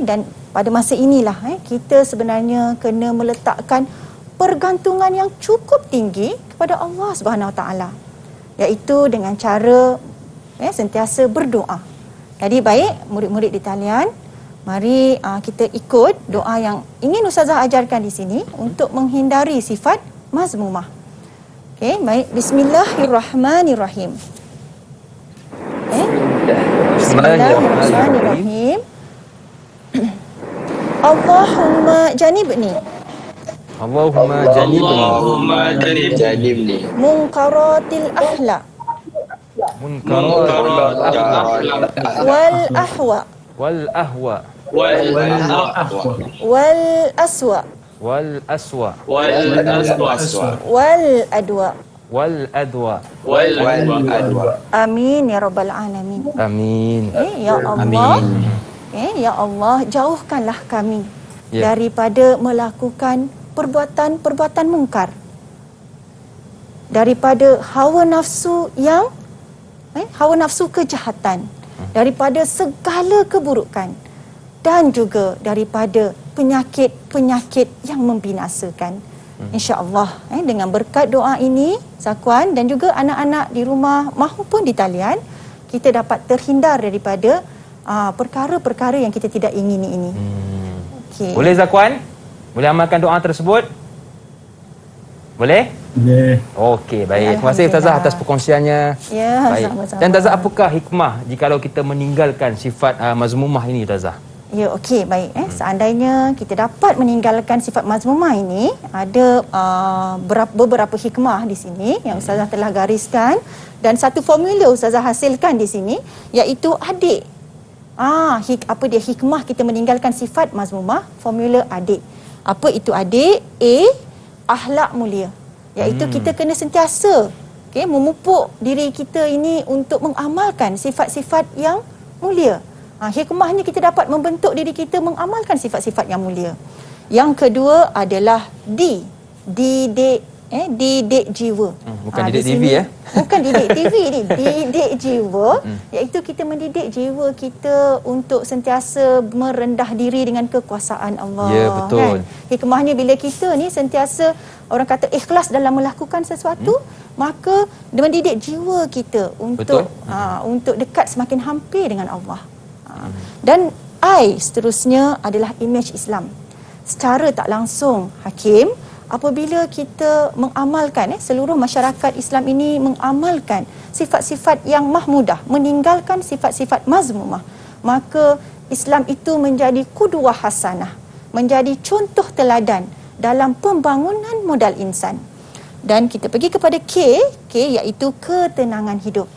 Dan pada masa inilah kita sebenarnya kena meletakkan pergantungan yang cukup tinggi kepada Allah Subhanahu Wa Taala, iaitu dengan cara sentiasa berdoa. Jadi baik murid-murid di talian, mari kita ikut doa yang ingin Ustazah ajarkan di sini untuk menghindari sifat mazmumah. Okey, baik, bismillahirrahmanirrahim. Bismillahirrahmanirrahim. Allahumma janibni
Allahumma
Janibni.
munkaratil akhlaq wal ahwa
wal ahwa
wal aswa
wal aswa
wal adwa.
wal adwa.
Amin ya rabbal alamin.
Amin.
Ya Allah. Ya Allah, jauhkanlah kami
Ya.
daripada melakukan perbuatan-perbuatan mungkar. Daripada hawa nafsu yang hawa nafsu kejahatan, daripada segala keburukan dan juga daripada penyakit-penyakit yang membinasakan. InsyaAllah dengan berkat doa ini, Zakwan dan juga anak-anak di rumah maupun di talian, kita dapat terhindar daripada perkara-perkara yang kita tidak ingini ini. Okay.
Boleh Zakwan? Boleh amalkan doa tersebut? Boleh?
Boleh.
Okey, baik. Terima kasih Ustazah atas perkongsiannya.
Ya,
baik.
sama-sama.
Dan Ustazah, apakah hikmah jikalau kita meninggalkan sifat mazmumah ini, Ustazah?
Ya, okey, baik. Seandainya kita dapat meninggalkan sifat mazmumah ini, ada beberapa hikmah di sini yang Ustazah telah gariskan, dan satu formula Ustazah hasilkan di sini, iaitu adik. Apa dia hikmah kita meninggalkan sifat mazmumah? Formula adik. Apa itu adik? A, akhlak mulia. Iaitu kita kena sentiasa memupuk diri kita ini untuk mengamalkan sifat-sifat yang mulia. Hikmahnya kita dapat membentuk diri kita mengamalkan sifat-sifat yang mulia. Yang kedua adalah didik jiwa.
Bukan didik TV
Bukan didik TV ni, didik jiwa, iaitu kita mendidik jiwa kita untuk sentiasa merendah diri dengan kekuasaan Allah.
Ya, betul.
Hikmahnya bila kita ni sentiasa orang kata ikhlas dalam melakukan sesuatu, maka mendidik jiwa kita untuk untuk dekat semakin hampir dengan Allah. Dan seterusnya adalah imej Islam. Secara tak langsung, Hakim, apabila kita mengamalkan seluruh masyarakat Islam ini mengamalkan sifat-sifat yang mahmudah, meninggalkan sifat-sifat mazmumah, maka Islam itu menjadi qudwah hasanah, menjadi contoh teladan dalam pembangunan modal insan. Dan kita pergi kepada K iaitu ketenangan hidup.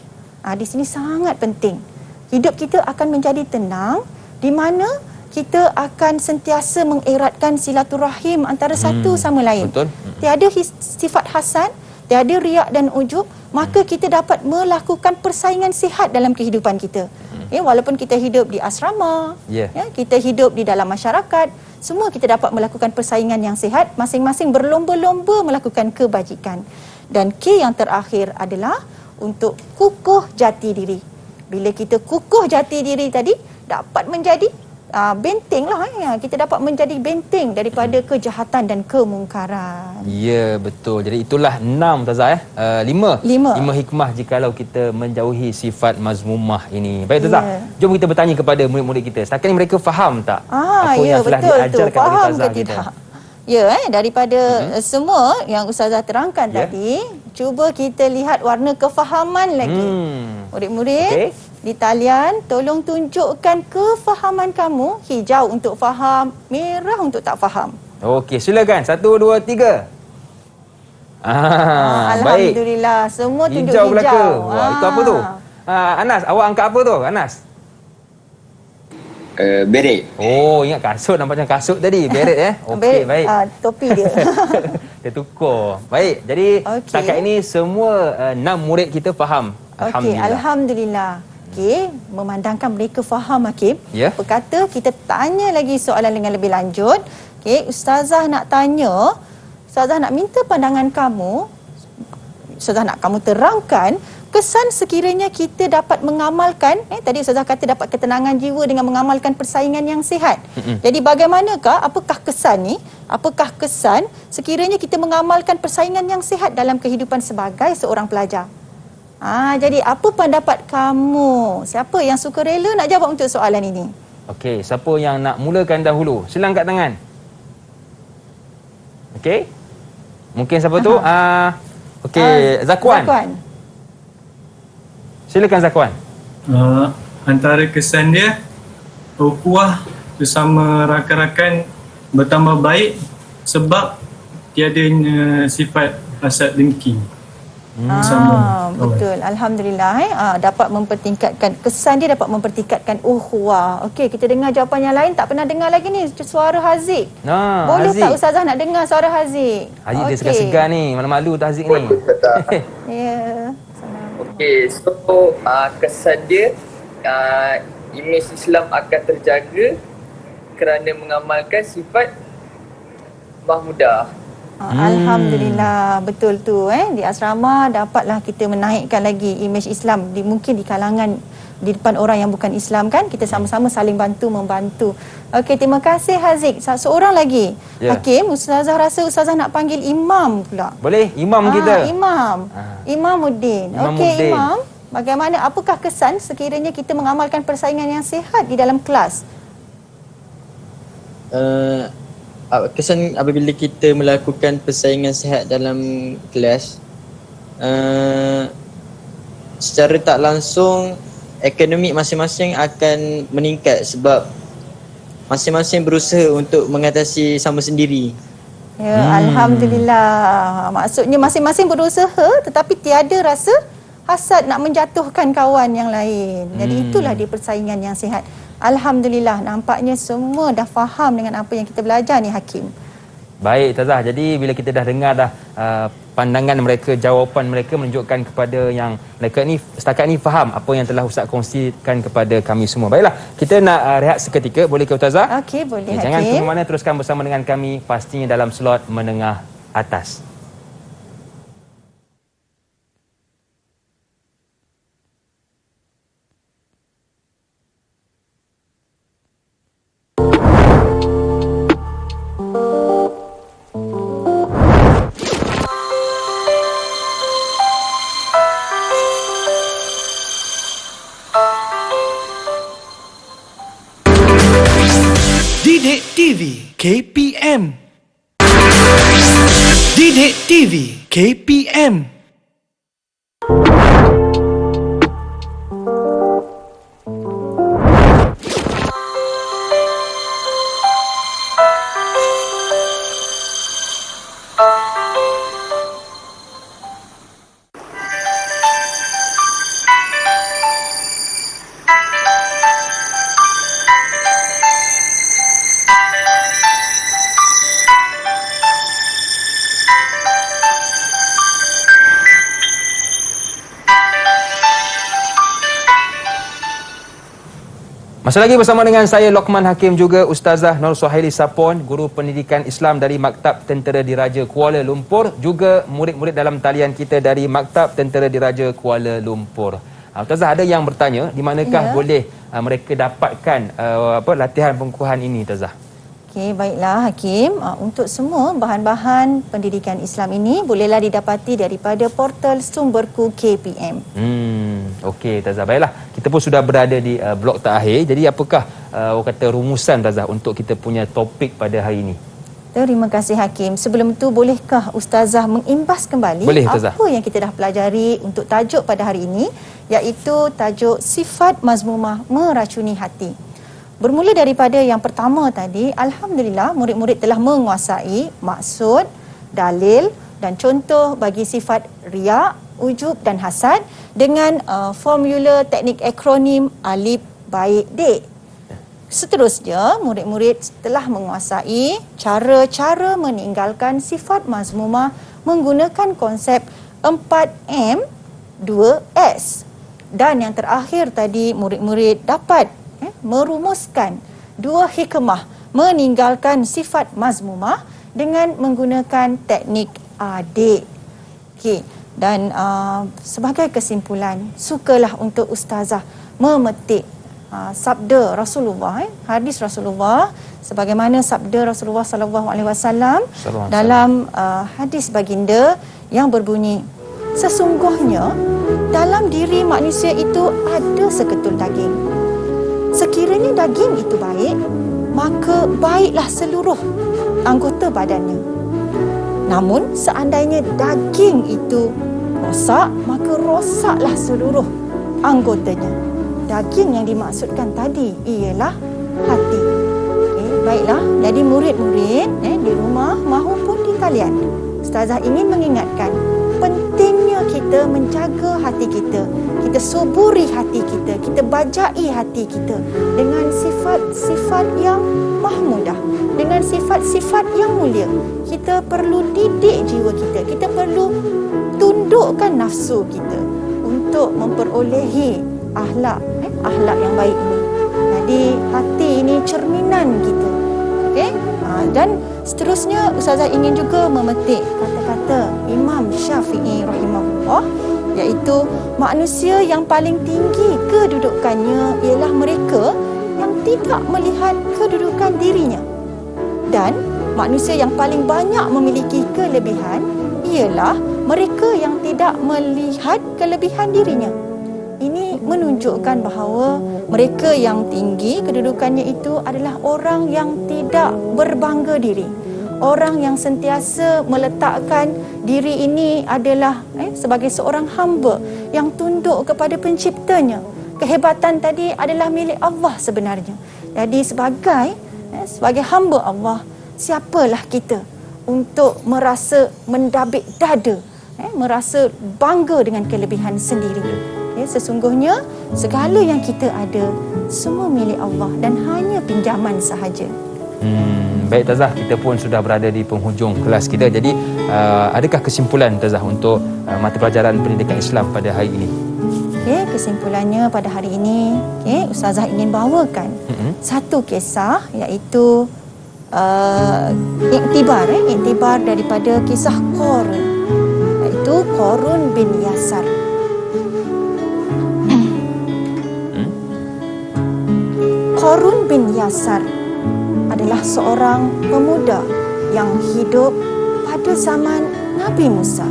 Di sini sangat penting. Hidup kita akan menjadi tenang di mana kita akan sentiasa mengeratkan silaturahim antara satu sama lain.
Betul.
Tiada sifat hasad, tiada riak dan ujub, maka kita dapat melakukan persaingan sihat dalam kehidupan kita. Walaupun kita hidup di asrama, kita hidup di dalam masyarakat, semua kita dapat melakukan persaingan yang sihat, masing-masing berlomba-lomba melakukan kebajikan. Dan K yang terakhir adalah untuk kukuh jati diri. Bila kita kukuh jati diri tadi, dapat menjadi benteng lah. Kita dapat menjadi benteng daripada kejahatan dan kemungkaran.
Ya, betul. Jadi itulah 6 Ustazah 5 hikmah jikalau kita menjauhi sifat mazmumah ini. Baik Ustazah, jom kita bertanya kepada murid-murid kita. Setakat ini mereka faham tak apa yang telah diajarkan oleh Ustazah kita?
Daripada semua yang Ustazah terangkan tadi, cuba kita lihat warna kefahaman lagi. Murid-murid di talian, tolong tunjukkan kefahaman kamu. Hijau untuk faham, merah untuk tak faham.
Okey, silakan. 1, 2, 3.
Alhamdulillah, baik. Semua tunjuk hijau.
Belaka. Wah, itu apa tu? Anas, awak angkat apa tu, Anas?
Beret.
Oh, ingat kasut, nampak macam kasut tadi. Beret Okey, baik.
Topi dia.
Dia tukar. Baik, jadi setakat ini semua 6 murid kita faham. Alhamdulillah.
Alhamdulillah. Memandangkan mereka faham, Hakim. Berkata kita tanya lagi soalan dengan lebih lanjut. Ustazah nak tanya, Ustazah nak minta pandangan kamu. Ustazah nak kamu terangkan kesan sekiranya kita dapat mengamalkan, tadi Ustazah kata dapat ketenangan jiwa dengan mengamalkan persaingan yang sihat. Jadi bagaimanakah, apakah kesan ni? Apakah kesan sekiranya kita mengamalkan persaingan yang sihat dalam kehidupan sebagai seorang pelajar? Jadi apa pendapat kamu? Siapa yang suka rela nak jawab untuk soalan ini?
Okey, siapa yang nak mulakan dahulu? Sila angkat tangan. Okey. Mungkin siapa tu? Okey, Zakwan. Silakan Zakwan.
Antara kesan dia, ukhuwah bersama rakan-rakan bertambah baik sebab tiadanya sifat hasad dengki.
Betul. Alhamdulillah dapat mempertingkatkan kesan dia, dapat mempertingkatkan ukhuwah. Okey, kita dengar jawapan yang lain. Tak pernah dengar lagi ni suara Haziq. Boleh
Haziq.
tak Ustazah nak dengar suara Haziq?
Haziq dia segan-segan ni. Mana malu tak Haziq ni?
Ya.
Okey, so kesan dia imej Islam akan terjaga kerana mengamalkan sifat mahmudah.
Alhamdulillah, betul tu di asrama dapatlah kita menaikkan lagi imej Islam mungkin di kalangan di depan orang yang bukan Islam kan, kita sama-sama saling membantu. Okey, terima kasih Haziq. Seorang lagi. Hakim, Ustazah rasa Ustazah nak panggil Imam pula.
Boleh, Imam kita.
Imamuddin. Okey, Imam, bagaimana, apakah kesan sekiranya kita mengamalkan persaingan yang sihat di dalam kelas?
Kesan apabila kita melakukan persaingan sihat dalam kelas, secara tak langsung akademik masing-masing akan meningkat sebab masing-masing berusaha untuk mengatasi sama sendiri.
Ya, Alhamdulillah. Maksudnya masing-masing berusaha tetapi tiada rasa hasad nak menjatuhkan kawan yang lain. Jadi itulah dia persaingan yang sihat. Alhamdulillah, nampaknya semua dah faham dengan apa yang kita belajar ni Hakim.
Baik Ustazah, jadi bila kita dah dengar dah pandangan mereka, jawapan mereka menunjukkan kepada yang mereka ni setakat ni faham apa yang telah Ustaz kongsikan kepada kami semua. Baiklah, kita nak rehat seketika, boleh ke Ustazah?
Okey, boleh Hakim.
Jangan ke mana, teruskan bersama dengan kami pastinya dalam slot menengah atas.
Didik TV KPM. Didik TV KPM.
Masih lagi bersama dengan saya Lokman Hakim, juga Ustazah Nur Suhaili Sapon, guru pendidikan Islam dari Maktab Tentera Diraja Kuala Lumpur, juga murid-murid dalam talian kita dari Maktab Tentera Diraja Kuala Lumpur. Ustazah, ada yang bertanya di manakah boleh mereka dapatkan latihan pengukuhan ini Ustazah?
Okey, baiklah Hakim. Untuk semua bahan-bahan pendidikan Islam ini bolehlah didapati daripada portal sumberku KPM.
Okey Ustazah, baiklah. Kita pun sudah berada di blok terakhir. Jadi apakah orang kata rumusan Ustazah untuk kita punya topik pada hari ini?
Terima kasih Hakim. Sebelum itu, bolehkah Ustazah mengimbas kembali apa yang kita dah pelajari untuk tajuk pada hari ini, iaitu tajuk sifat mazmumah meracuni hati. Bermula daripada yang pertama tadi, Alhamdulillah murid-murid telah menguasai maksud, dalil dan contoh bagi sifat riak, ujub dan hasad dengan formula teknik akronim alif, baik, dek. Seterusnya, murid-murid telah menguasai cara-cara meninggalkan sifat mazmumah menggunakan konsep 4M 2S. Dan yang terakhir tadi, murid-murid dapat merumuskan 2 hikmah meninggalkan sifat mazmumah dengan menggunakan teknik adik. Okey, dan sebagai kesimpulan, sukalah untuk Ustazah memetik sabda Rasulullah, hadis Rasulullah, sebagaimana sabda Rasulullah SAW dalam hadis baginda yang berbunyi, sesungguhnya dalam diri manusia itu ada seketul daging. Sekiranya daging itu baik, maka baiklah seluruh anggota badannya. Namun seandainya daging itu rosak, maka rosaklah seluruh anggotanya. Daging yang dimaksudkan tadi ialah hati. Baiklah, jadi murid-murid di rumah mahupun di talian, Ustazah ingin mengingatkan pentingnya kita menjaga hati kita. Kita suburi hati kita, kita bajai hati kita dengan sifat-sifat yang mahmudah, dengan sifat-sifat yang mulia. Kita perlu didik jiwa kita, kita perlu tundukkan nafsu kita untuk memperolehi akhlak yang baik ini. Jadi hati ini cerminan kita. Okey? Dan seterusnya Ustazah ingin juga memetik kata-kata Imam Syafi'i rahimahullah, iaitu manusia yang paling tinggi kedudukannya ialah mereka yang tidak melihat kedudukan dirinya, dan manusia yang paling banyak memiliki kelebihan ialah mereka yang tidak melihat kelebihan dirinya. Ini menunjukkan bahawa mereka yang tinggi kedudukannya itu adalah orang yang tidak berbangga diri. Orang yang sentiasa meletakkan diri ini adalah sebagai seorang hamba yang tunduk kepada penciptanya. Kehebatan tadi adalah milik Allah sebenarnya. Jadi sebagai hamba Allah, siapalah kita untuk merasa mendabik dada, merasa bangga dengan kelebihan sendiri. Sesungguhnya segala yang kita ada semua milik Allah dan hanya pinjaman sahaja.
Baik Tazah, kita pun sudah berada di penghujung kelas kita. Jadi adakah kesimpulan Tazah untuk mata pelajaran pendidikan Islam pada hari ini?
Kesimpulannya pada hari ini, Ustazah ingin bawakan satu kisah, iaitu iktibar daripada kisah Qarun, iaitu Qarun bin Yasar. Qarun bin Yasar adalah seorang pemuda yang hidup pada zaman Nabi Musa.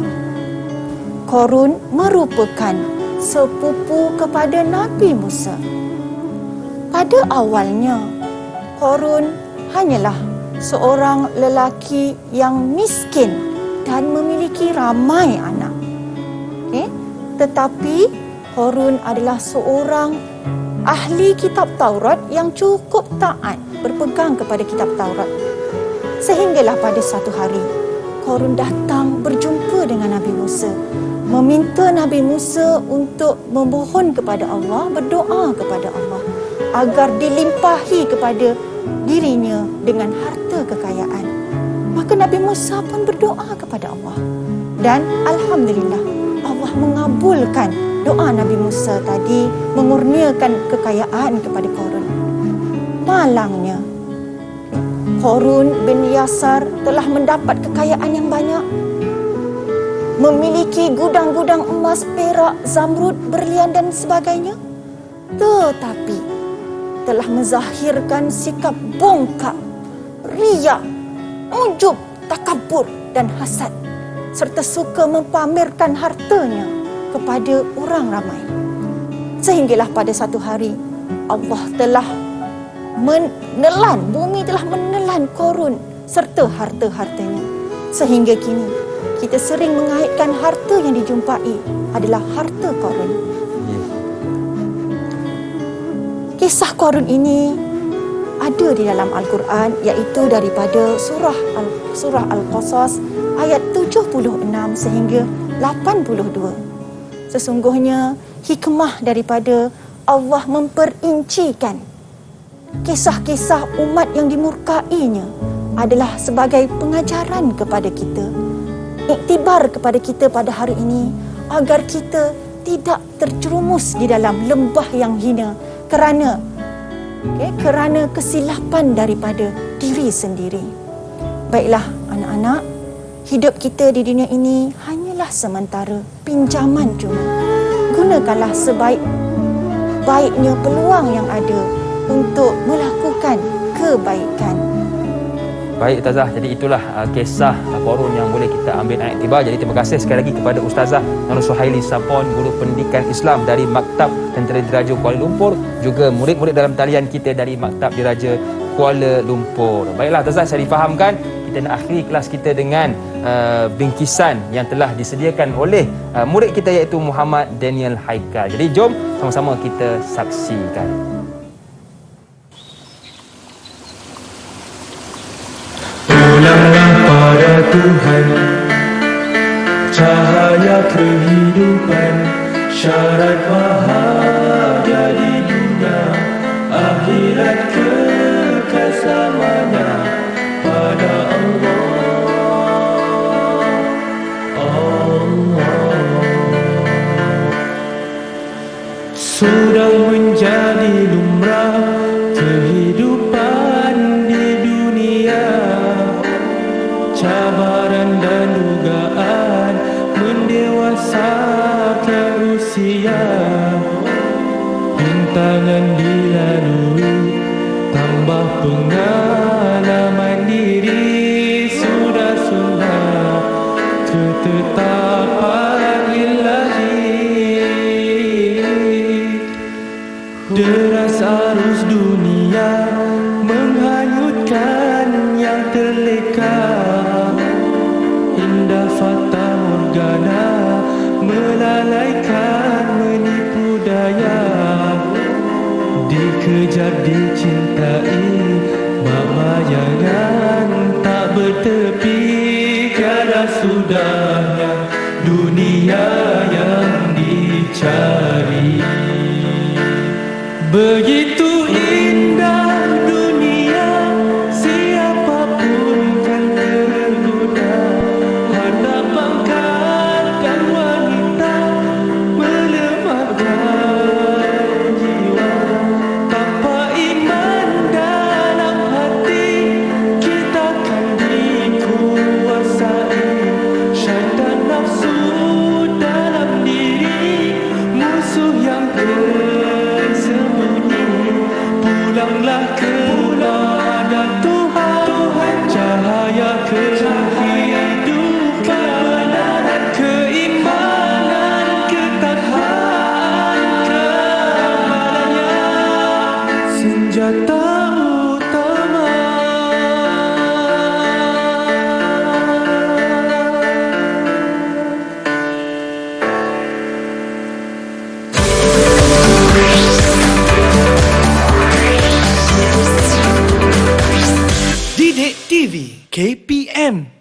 Qarun merupakan sepupu kepada Nabi Musa. Pada awalnya, Qarun hanyalah seorang lelaki yang miskin dan memiliki ramai anak. Tetapi Qarun adalah seorang ahli kitab Taurat yang cukup taat berpegang kepada kitab Taurat. Sehinggalah pada satu hari, Qarun datang berjumpa dengan Nabi Musa, meminta Nabi Musa untuk memohon kepada Allah, berdoa kepada Allah agar dilimpahi kepada dirinya dengan harta kekayaan. Maka Nabi Musa pun berdoa kepada Allah, dan alhamdulillah Allah mengabulkan doa Nabi Musa tadi, mengurniakan kekayaan kepada Qarun. Malangnya, Qarun bin Yasar telah mendapat kekayaan yang banyak, memiliki gudang-gudang emas, perak, zamrud, berlian dan sebagainya, tetapi telah menzahirkan sikap bongkak, riak, ujub, takabur dan hasad, serta suka mempamerkan hartanya kepada orang ramai. Sehinggalah pada satu hari Allah telah menelan, bumi telah menelan Qarun serta harta-hartanya. Sehingga kini kita sering mengaitkan harta yang dijumpai adalah harta Qarun. Kisah Qarun ini ada di dalam Al-Quran, iaitu daripada surah Al-Qasas ayat 76 sehingga 82. Sesungguhnya hikmah daripada Allah memperincikan kisah-kisah umat yang dimurkainya adalah sebagai pengajaran kepada kita, iktibar kepada kita pada hari ini, agar kita tidak terjerumus di dalam lembah yang hina kerana kesilapan daripada diri sendiri. Baiklah anak-anak, hidup kita di dunia ini hanyalah sementara, pinjaman cuma. Gunakanlah sebaik-baiknya peluang yang ada untuk melakukan kebaikan.
Baik Ustazah, jadi itulah kisah Qarun yang boleh kita ambil iktibar. Jadi terima kasih sekali lagi kepada Ustazah Nur Suhaili Sapon, Guru Pendidikan Islam dari Maktab Tentera Diraja Kuala Lumpur, juga murid-murid dalam talian kita dari Maktab Diraja Kuala Lumpur. Baiklah Ustazah, saya difahamkan kita nak akhiri kelas kita dengan bingkisan yang telah disediakan oleh murid kita, iaitu Muhammad Daniel Haikal. Jadi jom sama-sama kita saksikan.
Tuhan, cahaya kehidupan, syarat bahagia di dunia, akhirat kekal selamanya pada Allah. Sudah menjadi lumrah kehidupan di dunia, cabaran dan dugaan mendewasakan usia, rintangan dilalui, tambah pengalaman diri, sudah sunnah ketetapan ilahi. Deras arus dunia menghanyutkan yang terleka, indah fata morgana melalaikan menipu daya, dikejar dicintai bak bayangan tak bertepi, tiada sudahnya dunia yang dicari. Begitu indah dunia, siapapun kan tergoda, harta pangkat dan wanita melemahkan jiwa. Tanpa iman dalam hati, kita kan dikuasai syaitan nafsu dalam diri, musuh yang pulanglah kepada Tuhan, cahaya kehidupan, kebenaran, keimanan, ketakwaan, keamalannya senjata utama.
Didik TV KPM